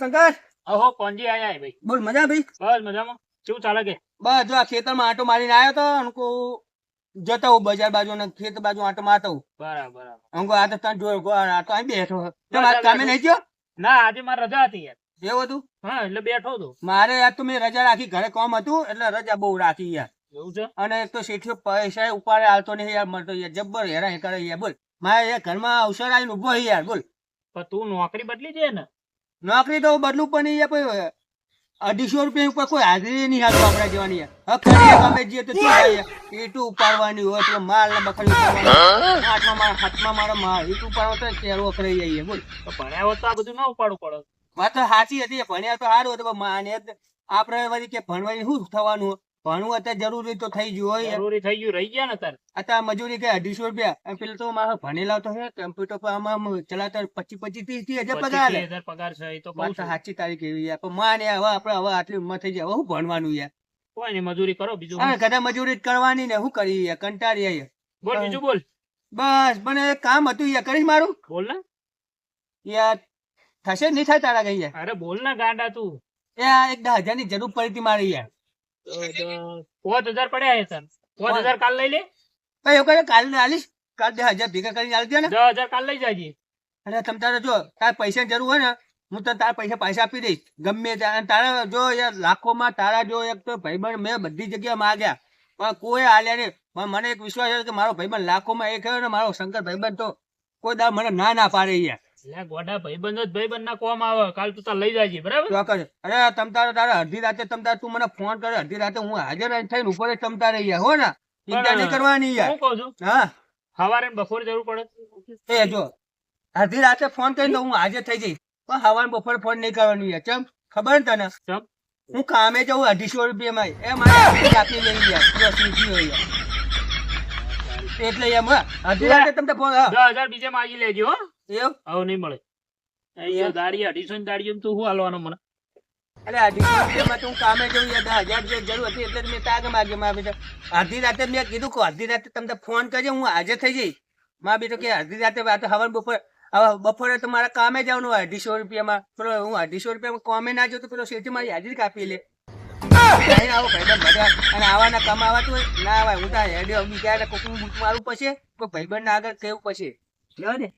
શંકર અહો કોંજી આયા ભાઈ. બોલ મજા ભાઈ બસ મજામાં. કેવું ચાલે કે? બસ જો આ ખેતરમાં આંટો મારીને આવ્યો તો અનકો જતો હું બજાર બાજુ ને ખેત બાજુ આંટો મારતો હું બરાબર. અનકો આ તો તને જોયો આ તો અહીં બેઠો તમારે કામે નહીં ગયો ના આજે મારે રજા હતી યાર. એવું હતું હા એટલે બેઠો હતો. મારે યાર તો મેં રજા રાખી ઘરે કામ હતું એટલે રજા બહુ રાખી યાર એવું છે? અને એક તો શેઠિયો પૈસા ઉપાડે હાલતો નહીં યાર મળતો યાર જબ્બર હેરાન કરે યાર બોલ મારે યાર ઘરમાં અવસર આવીને ઉભો છે યાર બોલ પણ તું નોકરી બદલી છે ને? નોકરી તો બદલું પણ નહીં યાર કોઈ 250 રૂપિયા ઉપર કોઈ હાજરી નહીં હાલતો આપણા જેવાની યાર હવે ગમે જઈએ તો ઈટું ઉપાડવાની હોય તો માલ ને બકરી ઉપાડવાની હાથમાં મારો માલ ઈટ ઉપાડવો તો કેરો કરી જઈએ બોલ તો ભણ્યા હોત તો આ બધું ના ઉપાડવું પડે. વાત તો સાચી હતી ભણ્યા તો સારું હતું માને આપણે વળી કે ભણવાની શું થવાનું ભણવું અત્યારે જરૂરી તો થઈ ગયું હોય જરૂરી થઈ ગયું રહી ગયા ને તાર. અત્યારે મજૂરી કે 250 રૂપિયા પેલો તો મારો ભણેલા તો હે કમ્પ્યુટર પર આમાં ચલાવતા 25 30 હજાર પગાર 25,000 પગાર છે એ તો કહું વાત તો છું. સાચી તારીખ એવી યાર પણ માને હવે આપણે હવે આટલી ઉંમર થઈ જાય હવે શું ભણવાનું યાર કોઈ નહીં મજૂરી કરો બીજું. હા કદા મજૂરી જ કરવાની ને શું કરી યાર કંટાળી યાર બોલ બીજું બોલ. બસ પણ એક કામ હતું યાર કરીશ મારું બોલ ને. યાર થશે નહીં થાય તારા કઈ યાર અરે બોલ ને ગાંડા તું. યાર એક 10,000 ની જરૂર પડી હતી મારી યાર 5,000 પડ્યા હે તને. 5,000 કાલ લઈ લે. ભાઈ એવું કરે કાલે આલીશ કાલ 10,000 ભેગા કરીને આલી દે ને 10,000 કાલ લઈ જાજે. અને તમ તારે જો તારે પૈસા જરૂર હોય ને હું તને તારા પૈસા આપી દઈશ ગમે ત્યાં તારા જો યાર લાખોમાં તારા જો એક તો ભાઈબંધ મેં બધી જગ્યાએ માગ્યા પણ કોઈ હાલ્યા નહીં પણ મને એક વિશ્વાસ છે કે મારો ભાઈબંધ લાખોમાં એક ને મારો શંકર ભાઈબંધ તો કોઈ દા મને ના પાડે યાર એટલે ગોડા ભાઈબંધો જ ભાઈબંધ ના કોમ આવે. કાલ તું તાર લઈ જાજે બરાબર. ચોક્કસ અરે તમ તારે અડધી રાતે તું મને ફોન કરે અડધી રાતે હું હાજર થઈને ઉપર જ તમ તારે યાર હો ને ચિંતા નહીં કરવાની યાર હું કહું છું હા સવારે ને બપોરે જરૂર પડે. એ જો અડધી રાતે ફોન કરીને હું હાજર થઈ જઈશ પણ હવારે બપોરે ફોન નહીં કરવાનું યાર ચમ ખબર ને તને ચમ હું કામે જવું 250 રૂપિયામાં એ મારે આપી લઈ ગયા સીધી હોય યાર. એટલે એમ અડધી રાતે તમને ફોન 10,000 બીજે માગી લેજો હો. એવું હવે નહીં મળે. અહીંયા દાડી 250 ની દાડી તું શું હાલવાનો મને? અરે 250 રૂપિયામાં તો હું કામે જવું યાર 10,000 જરૂર હતી એટલે મેં તાગ માગી મારા બેટા અડધી રાતે મેં કીધું કે અડધી રાતે તમને ફોન કરજો હું હાજર થઈ જઈશ મારા બેટો કે અડધી રાતે વાત હવારે બપોરે તો મારા કામે જવાનું હોય 250 રૂપિયામાં પેલો હું 250 રૂપિયામાં કામે ના જાઉં તો પેલો શેઠી મારી હાજરી કાપી લે આવો ભાઈબંધ બધા અને આવાના કમાવાતું હોય ના આવાય હું ત્યાં હેડ્યો બીજા કોક મારું પછી કોઈ ભાઈબંધ ના આગળ કેવું પછી લેવા દે